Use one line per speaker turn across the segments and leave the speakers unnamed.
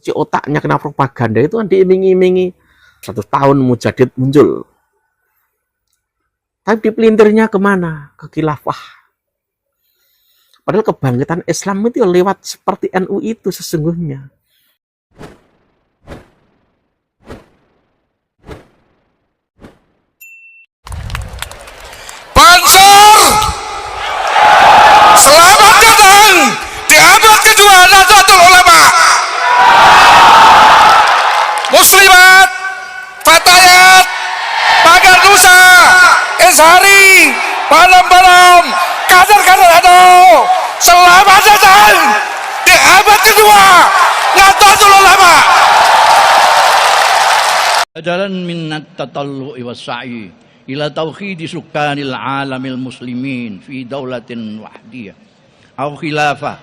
Si otaknya kena propaganda itu kan diiming-imingi 100 tahun mujadid muncul. Tapi dipelintirnya kemana? Ke khilafah. Padahal kebangkitan Islam itu lewat seperti NU itu sesungguhnya.
Pansor, selamat datang di abad kedua Nahdlatul Ulama. Muslimat, Fatayat, Pagar Nusa, Ishari, Balam-balam, kader-kader NU, selamat datang di abad kedua Nahdlatul Ulama.
Adalan minat tatallu'i was-sa'i ila tauhidi sukanil alamil muslimin fi daulatin wahdiyah aw khilafah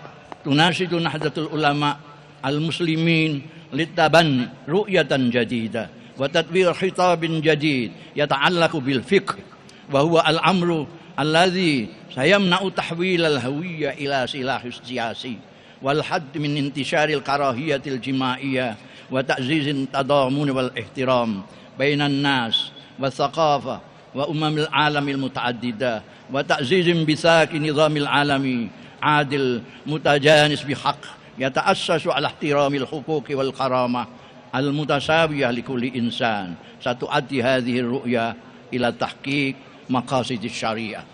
tunasidu nahdlatul ulama al-muslimin litaban ru'yatan jadidah wa tadbir khitabin jadid yata'allaqu bil fiqh wa huwa al-amru alladhi sayamna'u tahwil al-hawiyyah ila silahis siyasi wal hadd min intisharil karahiyatil jimaiyah wa ta'zizin tadamun wal ihtiram bainan nas wa thaqafah wa umamil alamil mutaaddida wa ta'zizin bisaki nizamil alami adil mutajanis bihaq yata'assasu ala ihtiramil huquqi wal karamah al mutasawiyah likulli insan satu'addi hadhihi ru'ya ila tahqiq maqasidis syariah.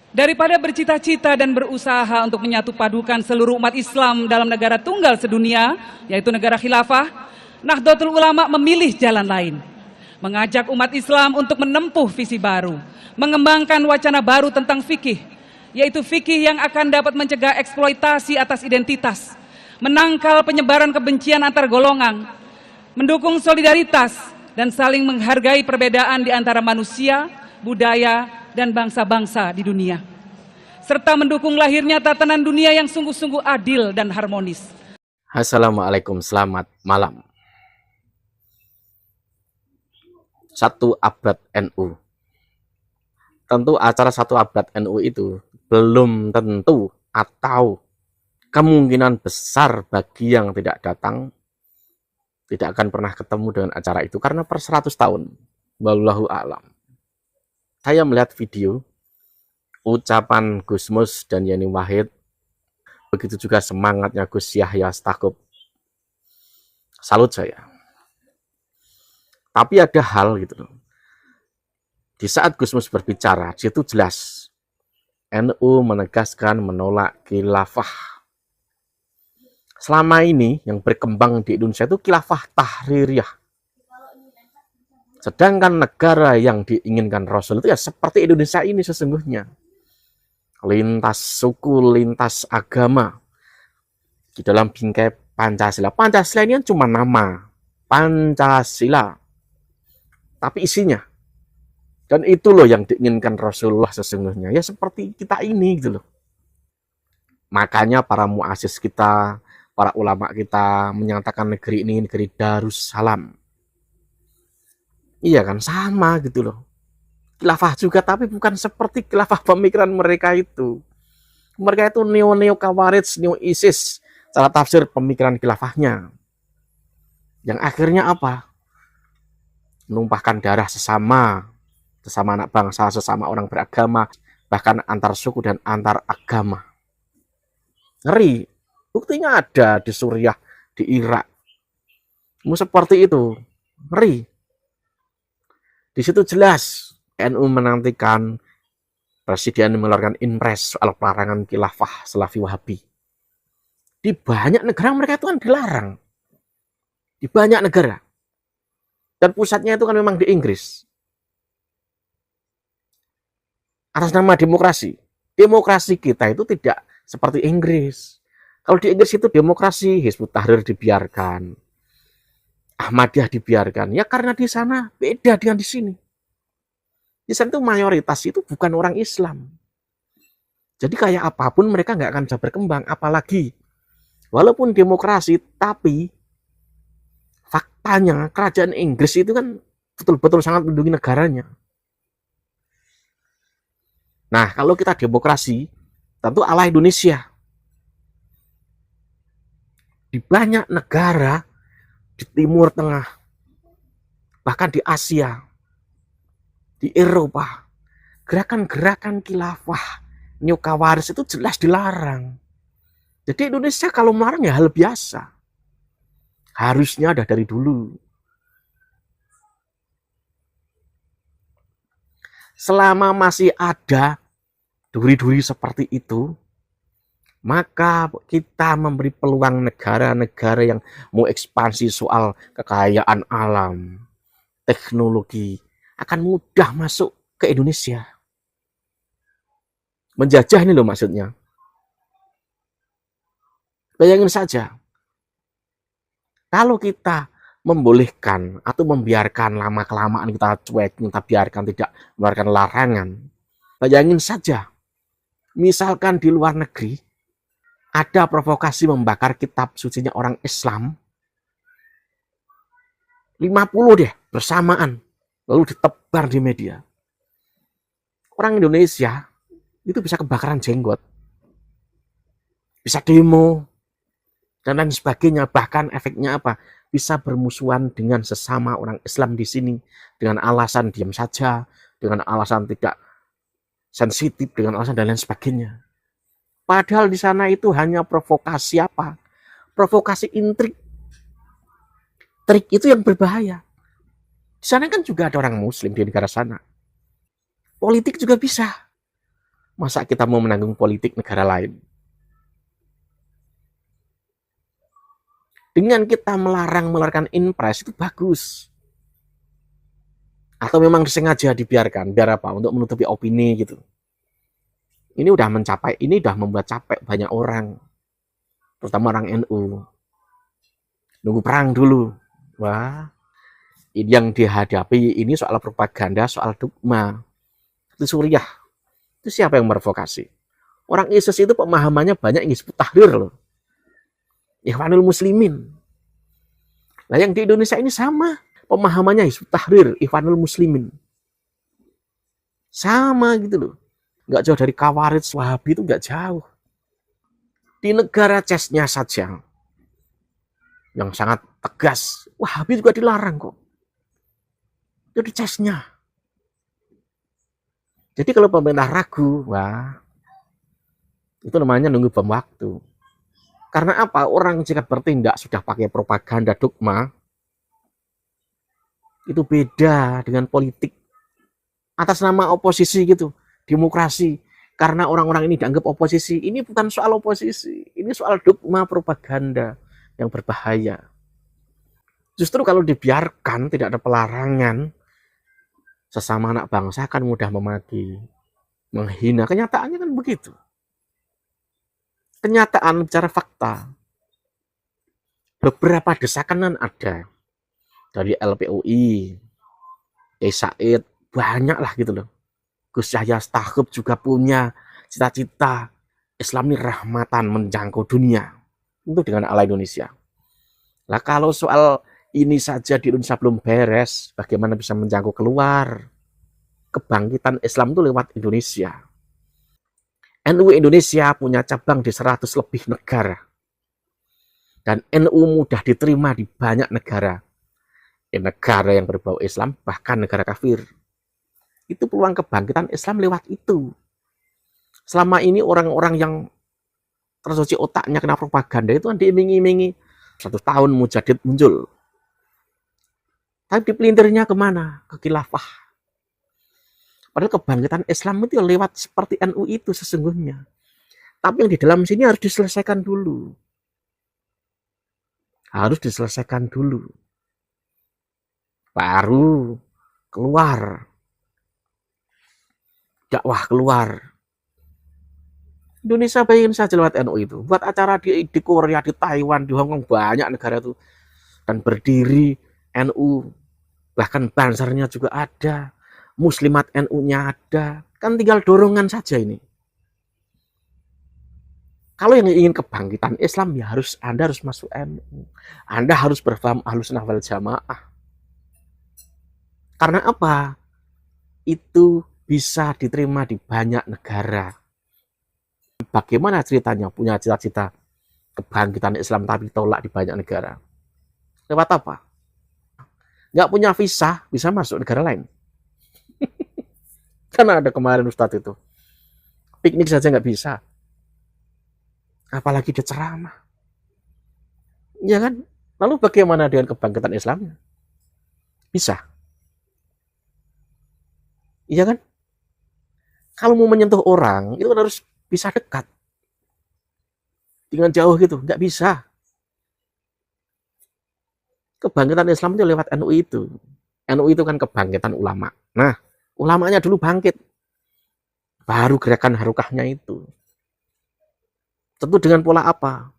Daripada bercita-cita dan berusaha untuk menyatu padukan seluruh umat Islam dalam negara tunggal sedunia, yaitu negara khilafah, Nahdlatul Ulama memilih jalan lain. Mengajak umat Islam untuk menempuh visi baru, mengembangkan wacana baru tentang fikih, yaitu fikih yang akan dapat mencegah eksploitasi atas identitas, menangkal penyebaran kebencian antar golongan, mendukung solidaritas, dan saling menghargai perbedaan di antara manusia, budaya, dan bangsa-bangsa di dunia, serta mendukung lahirnya tatanan dunia yang sungguh-sungguh adil dan harmonis.
Assalamualaikum, selamat malam. 1 abad NU. Tentu acara 1 abad NU itu belum tentu atau kemungkinan besar bagi yang tidak datang tidak akan pernah ketemu dengan acara itu karena per 100 tahun. Wallahu a'lam. Saya melihat video ucapan Gus Mus dan Yeni Wahid, begitu juga semangatnya Gus Yahya Stakuf. Salut saya. Tapi ada hal gitu loh. Di saat Gus Mus berbicara, itu jelas NU menegaskan menolak khilafah. Selama ini yang berkembang di Indonesia itu khilafah tahririyah. Sedangkan negara yang diinginkan Rasul itu ya seperti Indonesia ini sesungguhnya. Lintas suku, lintas agama. Di dalam bingkai Pancasila. Pancasila ini kan cuma nama. Pancasila. Tapi isinya. Dan itu loh yang diinginkan Rasulullah sesungguhnya. Ya seperti kita ini gitu loh. Makanya para muassis kita, para ulama kita menyatakan negeri ini negeri Darussalam. Iya kan, sama gitu loh. Khilafah juga, tapi bukan seperti khilafah pemikiran mereka itu. Mereka itu neo-neo Khawarij, neo-ISIS, cara tafsir pemikiran khilafahnya. Yang akhirnya apa? Menumpahkan darah sesama anak bangsa, sesama orang beragama, bahkan antar suku dan antar agama. Ngeri. Buktinya ada di Suriah, di Irak. Mau seperti itu. Ngeri. Di situ jelas NU menantikan presiden mengeluarkan impres soal pelarangan khilafah Salafi Wahabi. Di banyak negara mereka itu kan dilarang. Di banyak negara. Dan pusatnya itu kan memang di Inggris. Atas nama demokrasi. Demokrasi kita itu tidak seperti Inggris. Kalau di Inggris itu demokrasi, Hizbut Tahrir dibiarkan. Ahmadiyah dibiarkan. Ya karena di sana beda dengan di sini. Di sana itu mayoritas itu bukan orang Islam. Jadi kayak apapun mereka nggak akan bisa berkembang. Apalagi walaupun demokrasi, tapi faktanya kerajaan Inggris itu kan betul-betul sangat melindungi negaranya. Nah, kalau kita demokrasi, tentu ala Indonesia. Di banyak negara di Timur Tengah, bahkan di Asia, di Eropa, gerakan-gerakan khilafah neo-Khawarij itu jelas dilarang. Jadi Indonesia kalau melarang ya hal biasa. Harusnya ada dari dulu. Selama masih ada duri-duri seperti itu, maka kita memberi peluang negara-negara yang mau ekspansi soal kekayaan alam, teknologi, akan mudah masuk ke Indonesia. Menjajah ini loh maksudnya. Bayangin saja, kalau kita membolehkan atau membiarkan lama-kelamaan kita cuek, kita biarkan tidak mengeluarkan larangan. Bayangin saja, misalkan di luar negeri ada provokasi membakar kitab sucinya orang Islam, 50 deh bersamaan, lalu ditebar di media. Orang Indonesia itu bisa kebakaran jenggot, bisa demo, dan lain sebagainya. Bahkan efeknya apa? Bisa bermusuhan dengan sesama orang Islam di sini dengan alasan diam saja, dengan alasan tidak sensitif, dengan alasan dan lain sebagainya. Padahal di sana itu hanya provokasi apa? Provokasi intrik. Trik itu yang berbahaya. Di sana kan juga ada orang Muslim di negara sana. Politik juga bisa. Masa kita mau menanggung politik negara lain? Dengan kita melarang impres itu bagus. Atau memang disengaja dibiarkan, biar apa? Untuk menutupi opini gitu. Ini udah membuat capek banyak orang. Terutama orang NU. Nunggu perang dulu. Wah, ini yang dihadapi ini soal propaganda, soal dogma. Itu Suriah. Itu siapa yang merevokasi? Orang ISIS itu pemahamannya banyak yang disebut tahrir loh. Ikhwanul Muslimin. Nah yang di Indonesia ini sama. Pemahamannya Hizbut Tahrir, Ikhwanul Muslimin. Sama gitu loh. Nggak jauh dari Khawarij, Wahabi itu nggak jauh. Di negara CES-nya saja, yang sangat tegas, Wahabi juga dilarang kok. Itu di CES-nya. Jadi kalau pemerintah ragu, wah, itu namanya nunggu bom waktu. Karena apa? Orang jika bertindak sudah pakai propaganda dogma, itu beda dengan politik atas nama oposisi gitu, demokrasi. Karena orang-orang ini dianggap oposisi. Ini bukan soal oposisi, ini soal dogma propaganda yang berbahaya. Justru kalau dibiarkan, tidak ada pelarangan, sesama anak bangsa akan mudah memaki, menghina. Kenyataannya kan begitu. Kenyataan bicara fakta. Beberapa desakan kan ada dari LPUI, Kiai Said, banyak lah gitu loh. Gus Yahya Stakuf juga punya cita-cita Islam ini rahmatan menjangkau dunia. Itu dengan ala Indonesia. Lah kalau soal ini saja di Indonesia belum beres, bagaimana bisa menjangkau keluar? Kebangkitan Islam itu lewat Indonesia. NU Indonesia punya cabang di 100 lebih negara. Dan NU mudah diterima di banyak negara. Negara yang berbau Islam, bahkan negara kafir. Itu peluang kebangkitan Islam lewat itu. Selama ini orang-orang yang tersuci otaknya kena propaganda itu kan diiming-imingi 1 tahun mujadid muncul. Tapi dipelintirnya kemana? Ke khilafah. Padahal kebangkitan Islam itu lewat seperti NU itu sesungguhnya. Tapi yang di dalam sini harus diselesaikan dulu. Harus diselesaikan dulu. Baru keluar. Dakwah keluar. Indonesia bayangin saja lewat NU itu. Buat acara di Korea, di Taiwan, di Hong Kong, banyak negara itu. Dan berdiri NU. Bahkan bansarnya juga ada. Muslimat NU-nya ada. Kan tinggal dorongan saja ini. Kalau yang ingin kebangkitan Islam, ya Anda harus masuk NU. Anda harus berfaham Ahlussunnah wal Jamaah. Karena apa? Itu bisa diterima di banyak negara. Bagaimana ceritanya punya cita-cita kebangkitan Islam tapi tolak di banyak negara. Lewat apa? Nggak punya visa, bisa masuk negara lain. Karena ada kemarin Ustadz itu, piknik saja nggak bisa. Apalagi dia ceramah. Ya kan? Lalu bagaimana dengan kebangkitan Islamnya? Bisa. Iya kan? Kalau mau menyentuh orang, itu kan harus bisa dekat. Dengan jauh gitu, nggak bisa. Kebangkitan Islam itu lewat NU itu. NU itu kan kebangkitan ulama. Nah, ulamanya dulu bangkit. Baru gerakan harokahnya itu. Tentu dengan pola apa?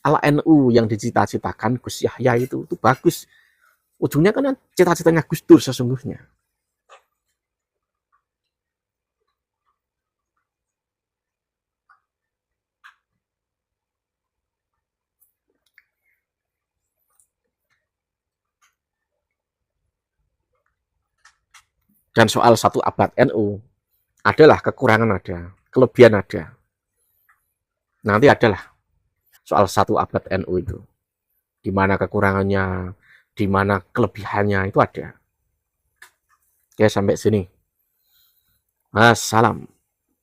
Ala NU yang dicita-citakan Gus Yahya itu bagus. Ujungnya kan cita-citanya Gus Dur sesungguhnya. Dan soal 1 abad NU, adalah kekurangan ada, kelebihan ada. Nanti adalah soal 1 abad NU itu. Di mana kekurangannya, di mana kelebihannya itu ada. Oke, sampai sini. Wassalam.